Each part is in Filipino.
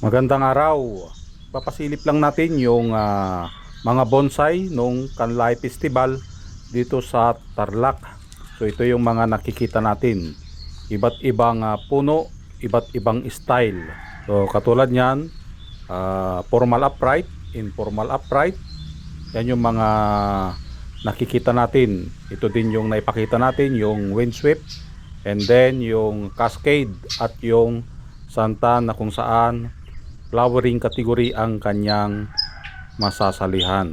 Magandang araw. Papasilip lang natin yung mga bonsai nung Kanlay Festival dito sa Tarlac. So ito yung mga nakikita natin. Iba't ibang puno, iba't ibang style. So katulad niyan, formal upright, informal upright. Yan yung mga nakikita natin. Ito din yung naipakita natin, yung windsweep. And then yung cascade at yung santa na kung saan flowering category ang kanyang masasalihan.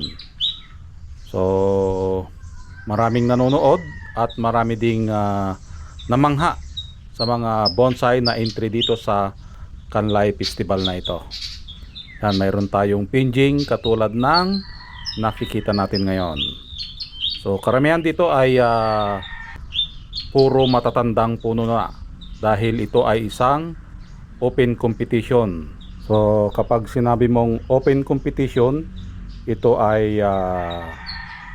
So maraming nanonood at marami ding namangha sa mga bonsai na entry dito sa Kanlay Festival na ito. Yan, mayroon tayong pinjing katulad ng nakikita natin ngayon. So karamihan dito ay puro matatandang puno na dahil ito ay isang open competition. So kapag sinabi mong open competition, ito ay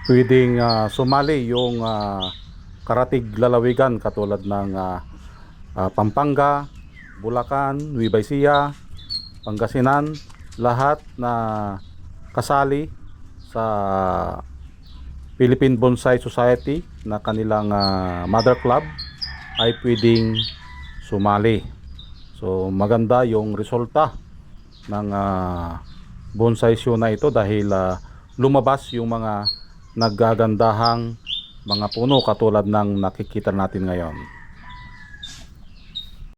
pwedeng sumali yung karatig lalawigan katulad ng Pampanga, Bulacan, Nueva Ecija, Pangasinan, lahat na kasali sa Philippine Bonsai Society na kanilang mother club ay pwedeng sumali. So maganda yung resulta ng bonsai show na ito dahil lumabas yung mga naggagandahang mga puno katulad ng nakikita natin ngayon.